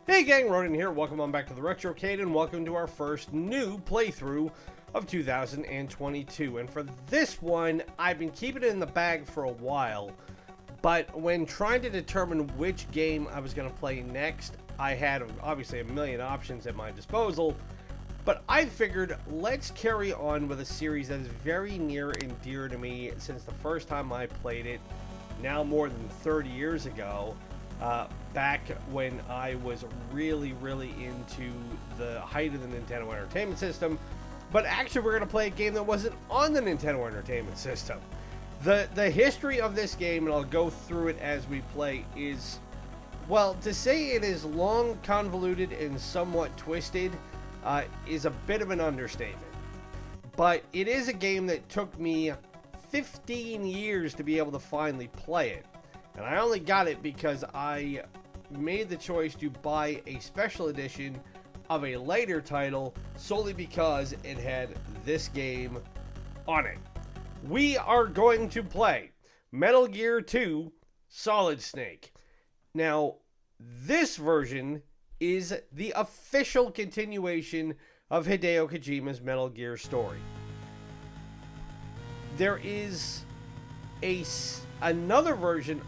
Hey gang, Ronan here. Welcome on back to the Retrocade and welcome to our first new playthrough of 2022. And for this one, I've been keeping it in the bag for a while, but when trying to determine which game I was going to play next, I had obviously a million options at my disposal, but I figured let's carry on with a series that is very near and dear to me since the first time I played it, now more than 30 years ago. Back when I was really into the height of the Nintendo Entertainment System. But actually we're going to play a game that wasn't on the Nintendo Entertainment System. The history of this game, and I'll go through it as we play, is, well, to say it is long, convoluted, and somewhat twisted is a bit of an understatement. But it is a game that took me 15 years to be able to finally play it. And I only got it because I made the choice to buy a special edition of a later title solely because it had this game on it. We are going to play Metal Gear 2 Solid Snake. Now, this version is the official continuation of Hideo Kojima's Metal Gear story. There is another version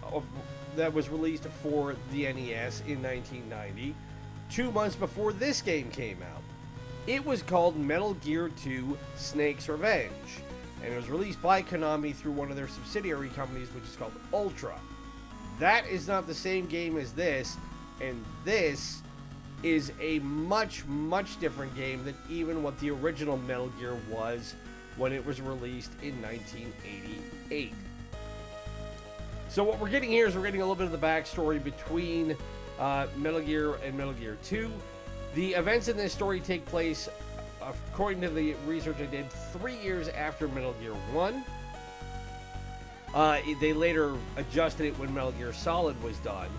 that was released for the NES in 1990, 2 months before this game came out. It was called Metal Gear 2 Snake's Revenge, and it was released by Konami through one of their subsidiary companies, which is called Ultra. That is not the same game as this, and this is a much different game than even what the original Metal Gear was when it was released in 1988. So what we're getting here is we're getting a little bit of the backstory between Metal Gear and Metal Gear 2. The events in this story take place, according to the research I did, 3 years after Metal Gear 1. They later adjusted it when Metal Gear Solid was done.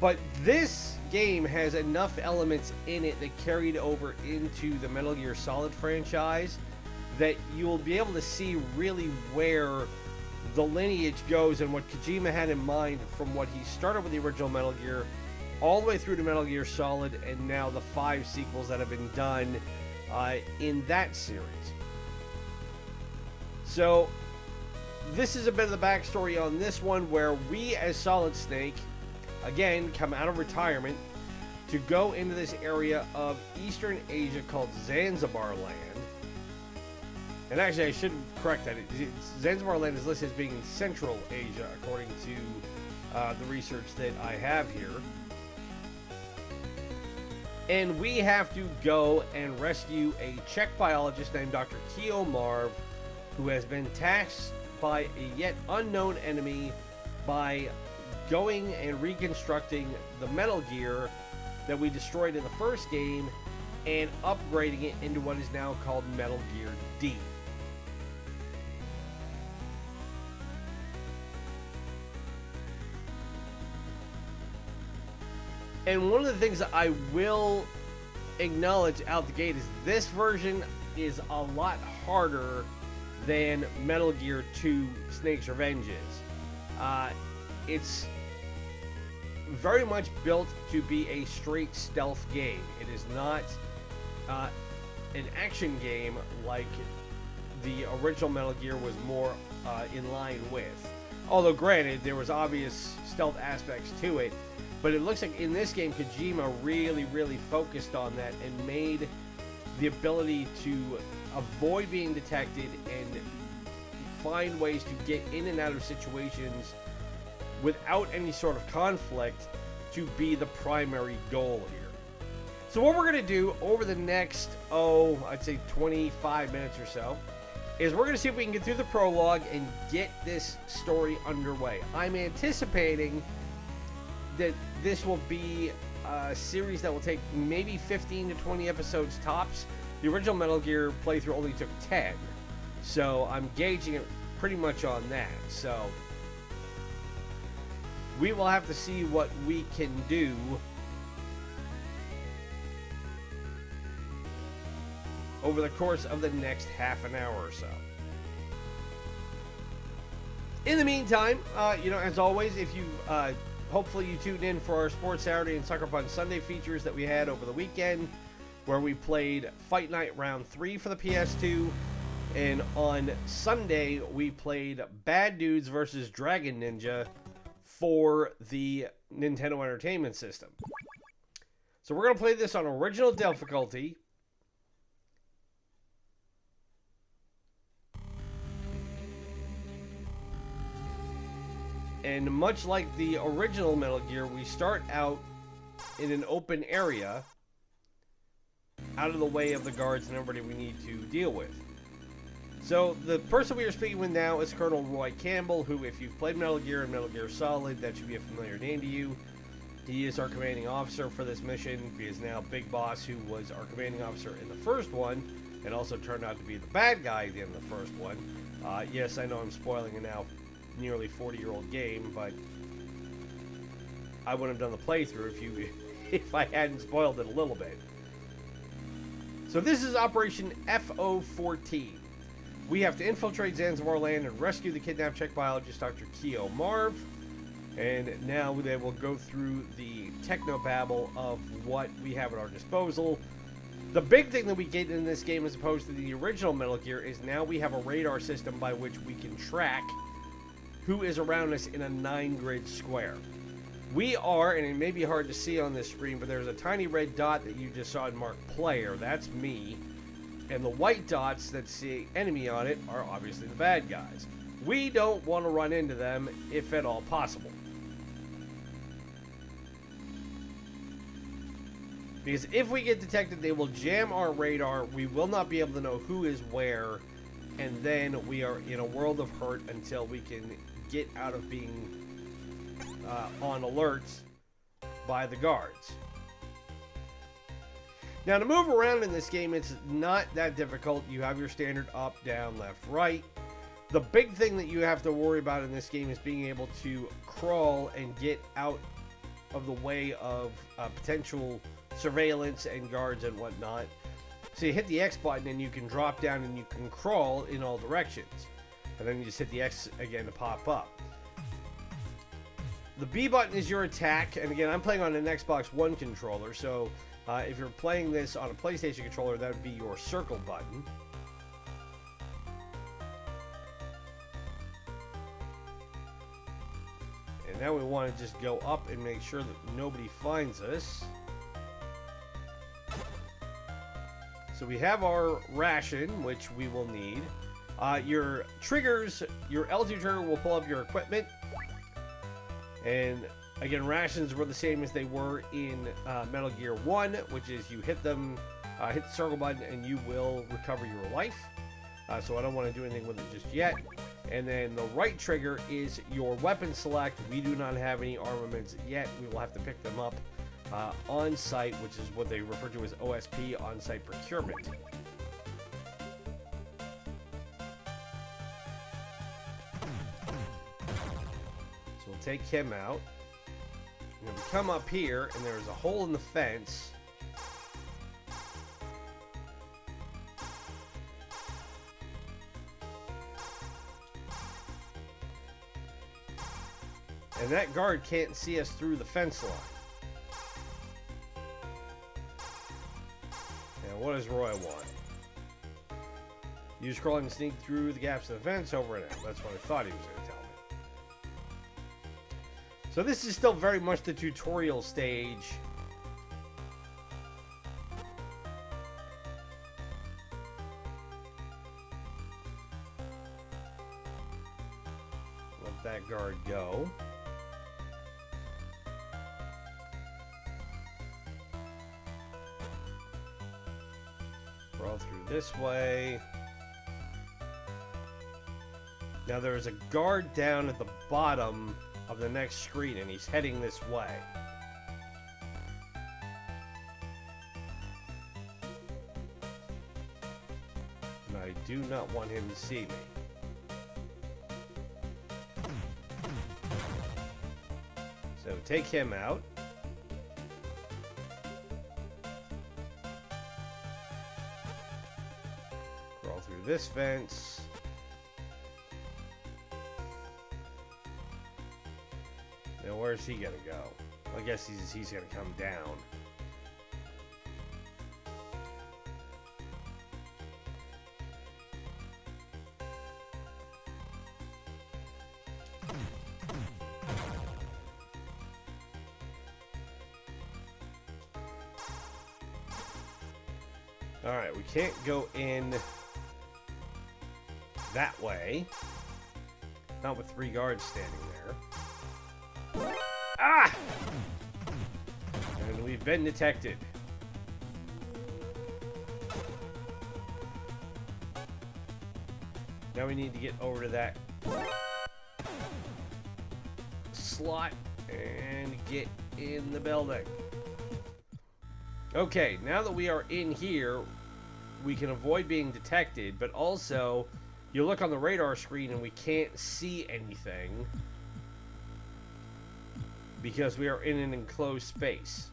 But this game has enough elements in it that carried over into the Metal Gear Solid franchise that you will be able to see really where the lineage goes and what Kojima had in mind from what he started with the original Metal Gear all the way through to Metal Gear Solid and now the 5 sequels that have been done in that series. So this is a bit of the backstory on this one, where we as Solid Snake again come out of retirement to go into this area of Eastern Asia called Zanzibar Land. And actually, I should correct that. Zanzibar Land is listed as being in Central Asia, according to the research that I have here. And we have to go and rescue a Czech biologist named Dr. Keo Marv, who has been tasked by a yet unknown enemy by going and reconstructing the Metal Gear that we destroyed in the first game and upgrading it into what is now called Metal Gear D. And one of the things that I will acknowledge out the gate is this version is a lot harder than Metal Gear 2 Snake's Revenge is. It's very much built to be a straight stealth game. It is not an action game like the original Metal Gear was more in line with. Although granted, there was obvious stealth aspects to it, but it looks like in this game Kojima really focused on that and made the ability to avoid being detected and find ways to get in and out of situations without any sort of conflict to be the primary goal here. So what we're going to do over the next, I'd say 25 minutes or so, is we're going to see if we can get through the prologue and get this story underway. I'm anticipating that this will be a series that will take maybe 15 to 20 episodes tops. The original Metal Gear playthrough only took 10, so I'm gauging it pretty much on that. So we will have to see what we can do over the course of the next half an hour or so. In the meantime, as always, if you've hopefully you tuned in for our Sports Saturday and Suckerpunch Sunday features that we had over the weekend, where we played Fight Night Round 3 for the PS2, and on Sunday we played Bad Dudes vs. Dragon Ninja for the Nintendo Entertainment System. So we're going to play this on original difficulty. And much like the original Metal Gear, we start out in an open area, out of the way of the guards and everybody we need to deal with. So the person we are speaking with now is Colonel Roy Campbell, who, if you've played Metal Gear and Metal Gear Solid, that should be a familiar name to you. He is our commanding officer for this mission. He is now Big Boss, who was our commanding officer in the first one, and also turned out to be the bad guy at the end of the first one. Yes, I know I'm spoiling a now nearly 40-year-old game, but I wouldn't have done the playthrough if I hadn't spoiled it a little bit. So this is Operation FO14. We have to infiltrate Zanzibar land and rescue the kidnapped Czech biologist Dr. Keo Marv. And now they will go through the technobabble of what we have at our disposal. The big thing that we get in this game, as opposed to the original Metal Gear, is now we have a radar system by which we can track who is around us in a 9-grid square. We are, and it may be hard to see on this screen, but there's a tiny red dot that you just saw marked player. That's me. And the white dots that say enemy on it are obviously the bad guys. We don't want to run into them, if at all possible. Because if we get detected, they will jam our radar. We will not be able to know who is where. And then we are in a world of hurt until we can get out of being on alerts by the guards. Now, to move around in this game, it's not that difficult. You have your standard up, down, left, right. The big thing that you have to worry about in this game is being able to crawl and get out of the way of potential surveillance and guards and whatnot. So you hit the X button and you can drop down and you can crawl in all directions. And then you just hit the X again to pop up. The B button is your attack. And again, I'm playing on an Xbox One controller. So if you're playing this on a PlayStation controller, that would be your circle button. And now we want to just go up and make sure that nobody finds us. So we have our ration, which we will need. Your triggers, your L2 trigger will pull up your equipment. And again, rations were the same as they were in Metal Gear 1, which is you hit them, hit the circle button, and you will recover your life. So I don't want to do anything with it just yet. And then the right trigger is your weapon select. We do not have any armaments yet. We will have to pick them up on site, which is what they refer to as OSP, on-site procurement. So we'll take him out. And then we come up here, and there's a hole in the fence. And that guard can't see us through the fence line. Now, what does Roy want? Use crawling and sneak through the gaps of the fence over and out. That's what I thought he was going to tell me. So this is still very much the tutorial stage. Let that guard go. Crawl through this way. Now there's a guard down at the bottom of the next screen, and he's heading this way. And I do not want him to see me. So take him out. Crawl through this fence. Now where's he gonna go? I guess he's gonna come down. Alright, we can't go in that way. Not with 3 guards standing there. Ah! And we've been detected. Now we need to get over to that slot and get in the building. Okay, now that we are in here, we can avoid being detected, but also, you look on the radar screen and we can't see anything because we are in an enclosed space.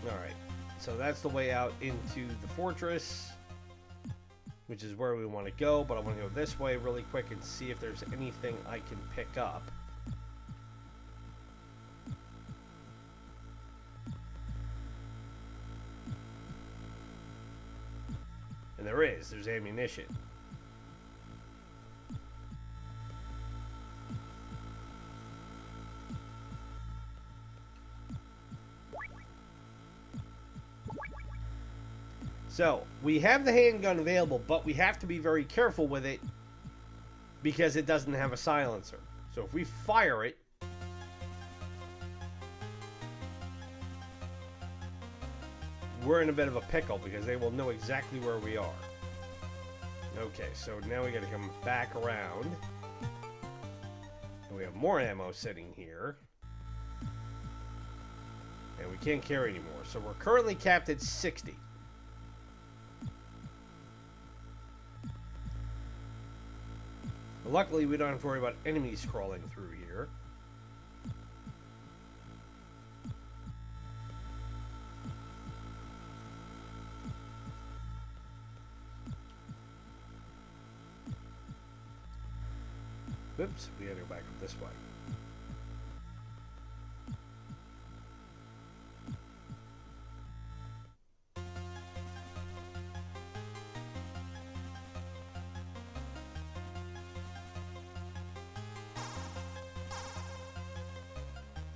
Alright, so that's the way out into the fortress, which is where we want to go, but I want to go this way really quick and see if there's anything I can pick up. And there's ammunition. So, we have the handgun available, but we have to be very careful with it because it doesn't have a silencer. So if we fire it, we're in a bit of a pickle because they will know exactly where we are. Okay, so now we gotta come back around. And we have more ammo sitting here. And we can't carry anymore. So we're currently capped at 60. Luckily, we don't have to worry about enemies crawling through here. Oops, we gotta go back up this way.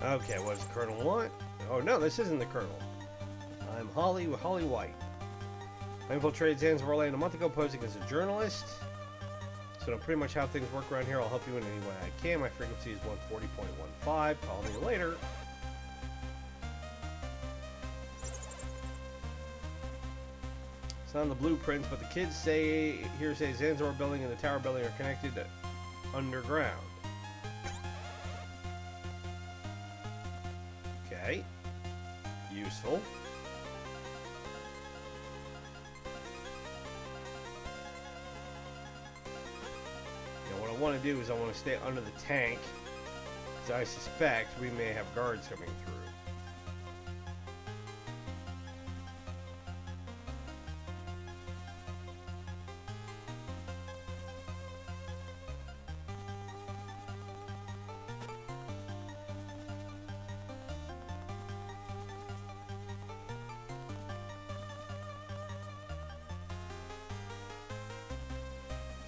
Okay, what does the Colonel want? Oh no, this isn't the Colonel. I'm Holly with Holly White. I infiltrated Zanzibar a month ago posing as a journalist. So pretty much how things work around here. I'll help you in any way I can. My frequency is 140.15. Call me later. It's not on the blueprints, but the kids say Zanzibar building and the tower building are connected underground. Okay. Useful. What I want to do is I want to stay under the tank, because I suspect we may have guards coming through.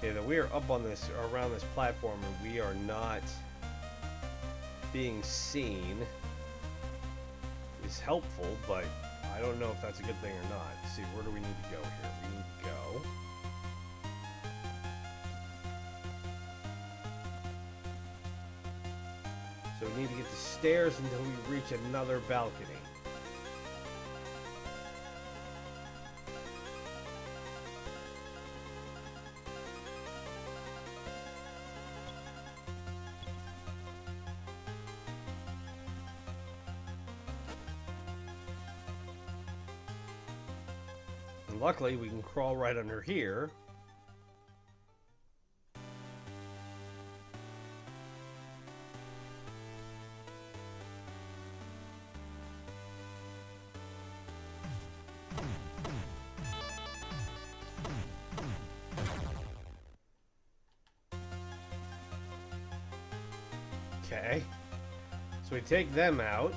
Okay, that we are up on this, around this platform, and we are not being seen is helpful, but I don't know if that's a good thing or not. Let's see, where do we need to go here? We need to go. So we need to get the stairs until we reach another balcony. Luckily, we can crawl right under here. Okay. So we take them out.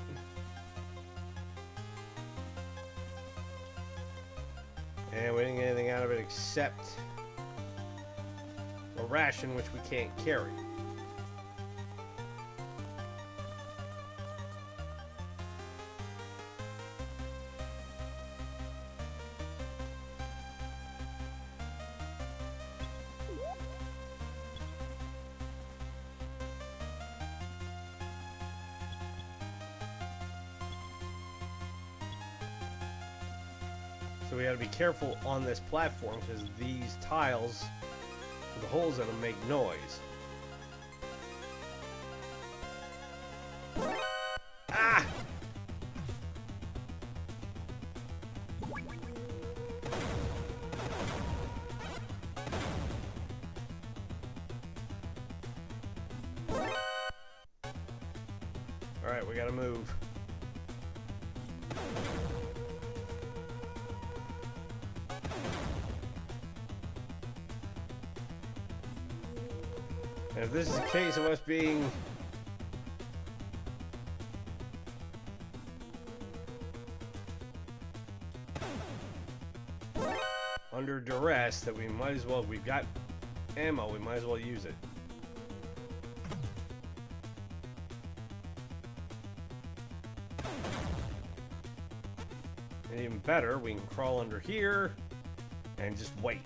And we didn't get anything out of it except a ration which we can't carry. So we gotta be careful on this platform because these tiles, the holes in them, make noise. Ah! Alright, we gotta move. And if this is a case of us being under duress, that we might as well, if we've got ammo, we might as well use it. And even better, we can crawl under here and just wait.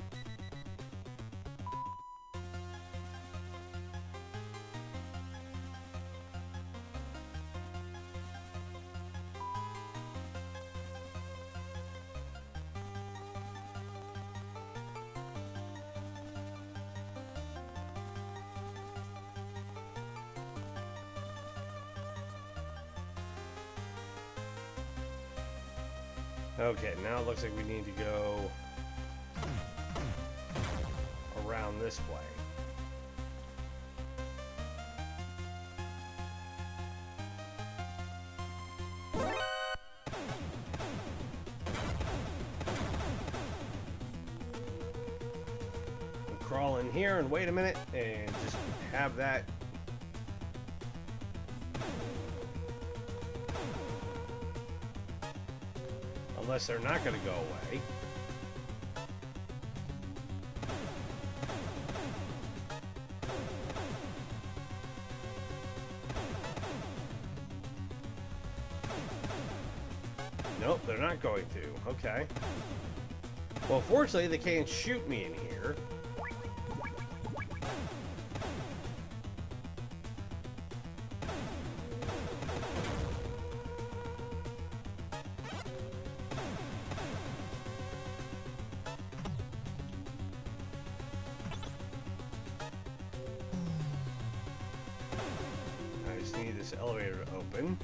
Okay, now it looks like we need to go around this way. And crawl in here and wait a minute and just have that. Unless they're not going to go away. Nope, they're not going to. Okay. Well, fortunately, they can't shoot me in here. Need this elevator to open.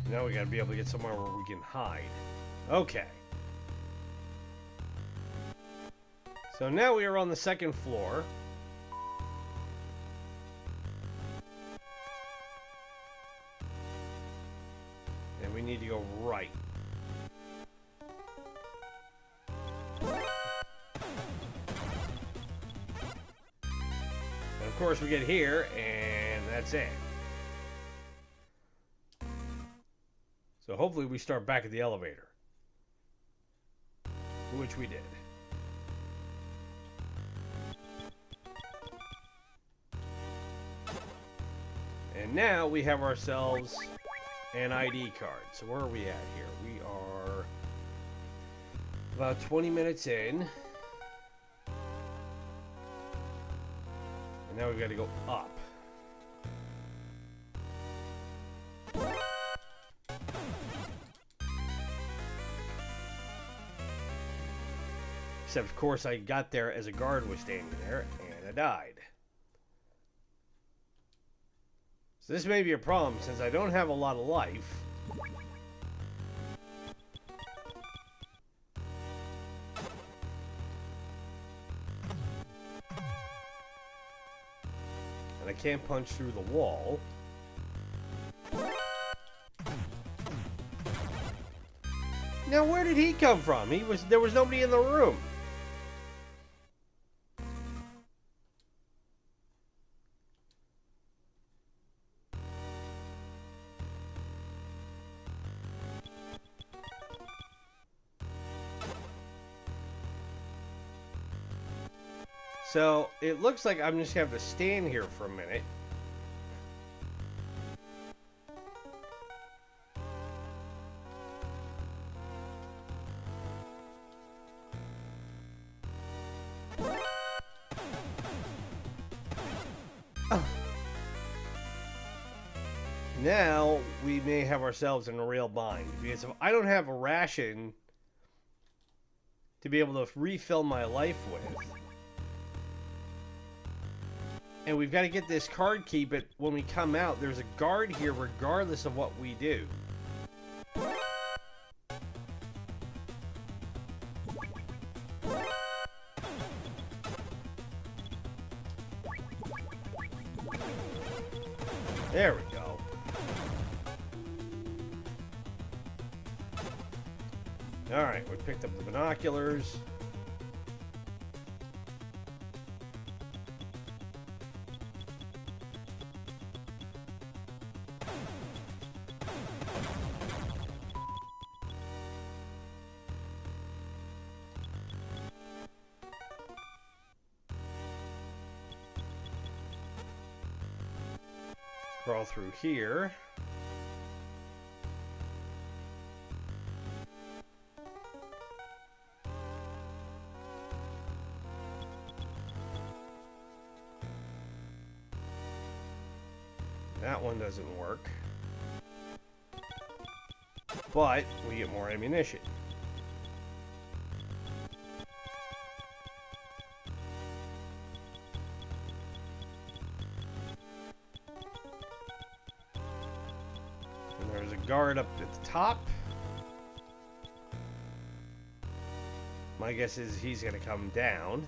Now we gotta be able to get somewhere where we can hide. Okay. So now we are on the second floor. And we need to go right. And of course we get here, and that's it. So hopefully we start back at the elevator. Which we did. And now we have ourselves an ID card. So where are we at here? We are about 20 minutes in. And now we've got to go up. Except, of course, I got there as a guard was standing there, and I died. So this may be a problem, since I don't have a lot of life. And I can't punch through the wall. Now, where did he come from? There was nobody in the room. So, it looks like I'm just going to have to stand here for a minute. Now, we may have ourselves in a real bind. Because if I don't have a ration to be able to refill my life with, and we've got to get this card key, but when we come out, there's a guard here regardless of what we do. There we go. Alright, we picked up the binoculars. Crawl through here. That one doesn't work. But we get more ammunition. And there's a guard up at the top. My guess is he's going to come down.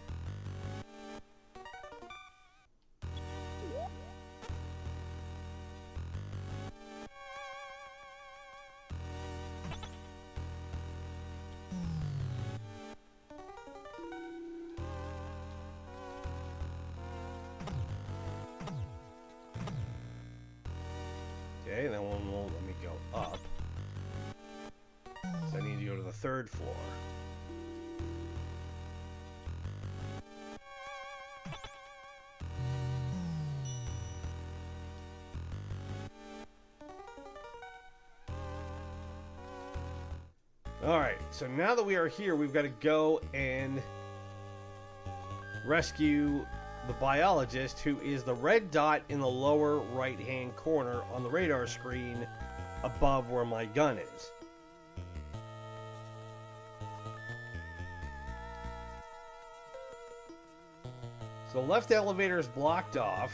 Okay, that one won't let me go up. So I need to go to the third floor. Alright, so now that we are here, we've got to go and rescue the biologist, who is the red dot in the lower right-hand corner on the radar screen above where my gun is. So the left elevator is blocked off,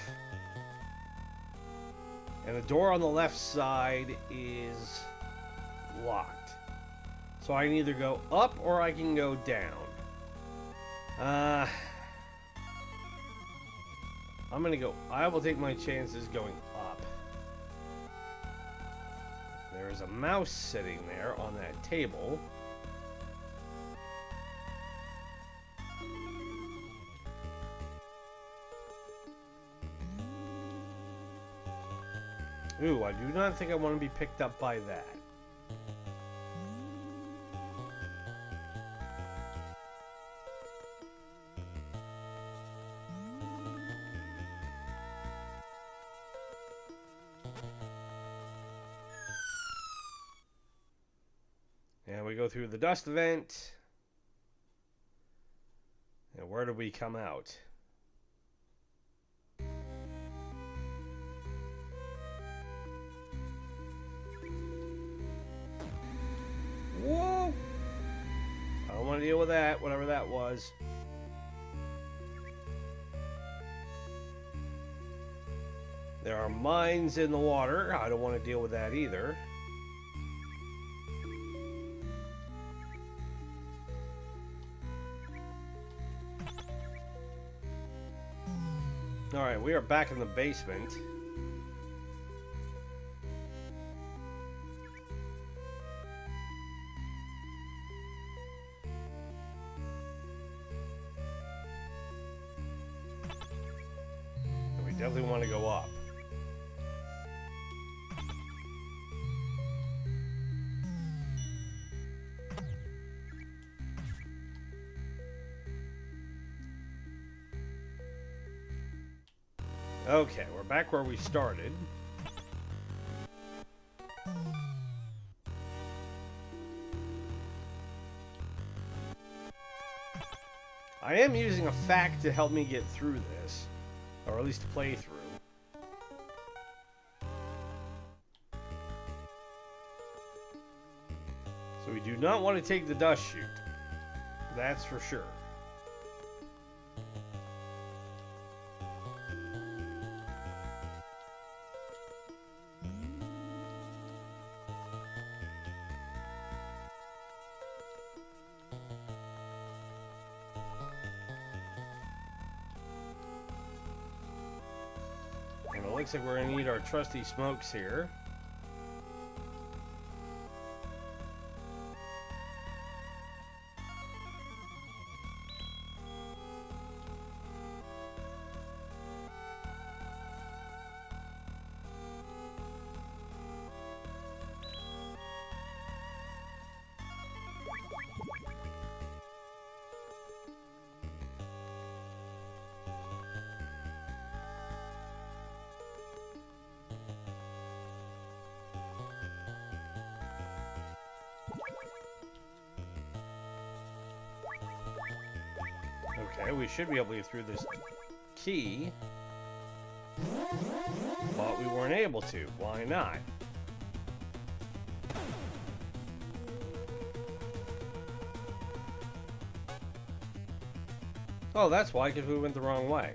and the door on the left side is locked. So I can either go up or I can go down. I'm gonna go. I will take my chances going up. There is a mouse sitting there on that table. Ooh, I do not think I want to be picked up by that. And we go through the dust vent. And where do we come out? Whoa! I don't want to deal with that, whatever that was. There are mines in the water. I don't want to deal with that either. Alright, we are back in the basement. And we definitely want to go up. Okay, we're back where we started. I am using a fact to help me get through this, or at least to play through. So we do not want to take the dust chute. That's for sure. And it looks like we're going to need our trusty smokes here. Okay, we should be able to get through this key. But we weren't able to. Why not? Oh, that's why, because we went the wrong way.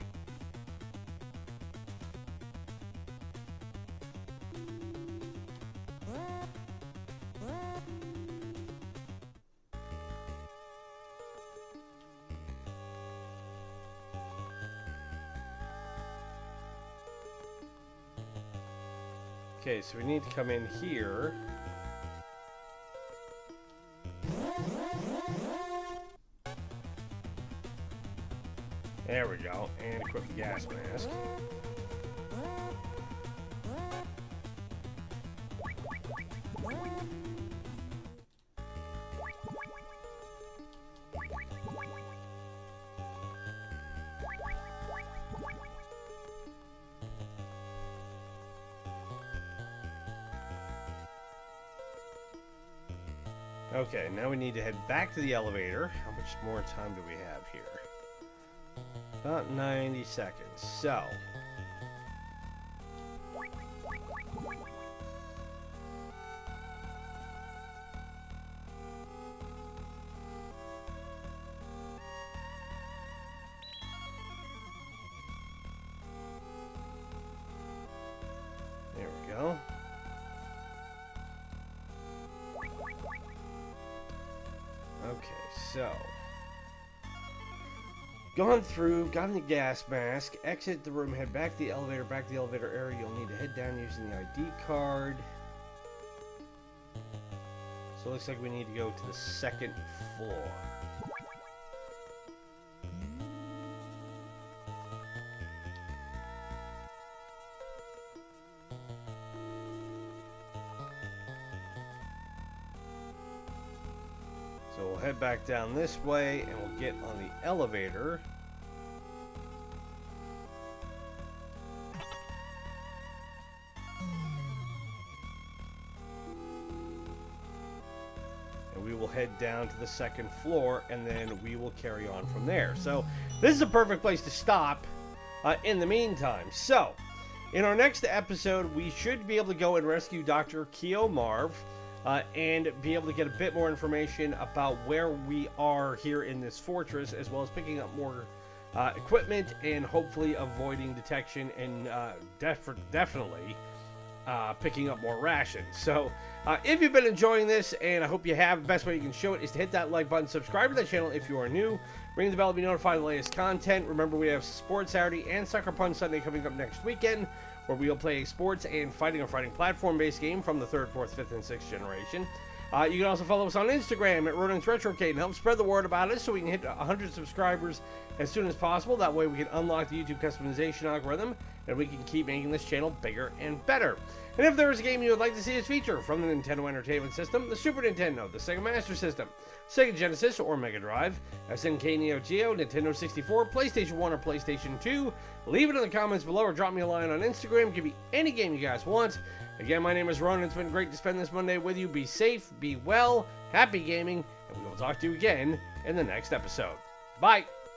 Okay, so we need to come in here. There we go, and equip the gas mask. Okay, now we need to head back to the elevator. How much more time do we have here? About 90 seconds. So. There we go. Okay, so gone through, gotten the gas mask, exit the room, head back to the elevator, area. You'll need to head down using the ID card. So it looks like we need to go to the second floor. So we'll head back down this way and we'll get on the elevator. And we will head down to the second floor and then we will carry on from there. So this is a perfect place to stop in the meantime. So in our next episode, we should be able to go and rescue Dr. Keo and be able to get a bit more information about where we are here in this fortress, as well as picking up more equipment and hopefully avoiding detection and definitely picking up more rations. So If you've been enjoying this, and I hope you have, the best way you can show it is to hit that like button, subscribe to the channel if you are new, ring the bell to be notified of the latest content. Remember, we have Sports Saturday and Suckerpunch Sunday coming up next weekend, where we'll play a sports and fighting platform-based game from the 3rd, 4th, 5th, and 6th generation. You can also follow us on Instagram at Ronan's Retrocade and help spread the word about it so we can hit 100 subscribers as soon as possible. That way we can unlock the YouTube customization algorithm and we can keep making this channel bigger and better. And if there is a game you would like to see us feature from the Nintendo Entertainment System, the Super Nintendo, the Sega Master System, Sega Genesis or Mega Drive, SNK Neo-Geo, Nintendo 64, PlayStation 1 or PlayStation 2, leave it in the comments below or drop me a line on Instagram. Give me any game you guys want. Again, my name is Ronan. It's been great to spend this Monday with you. Be safe, be well, happy gaming, and we will talk to you again in the next episode. Bye!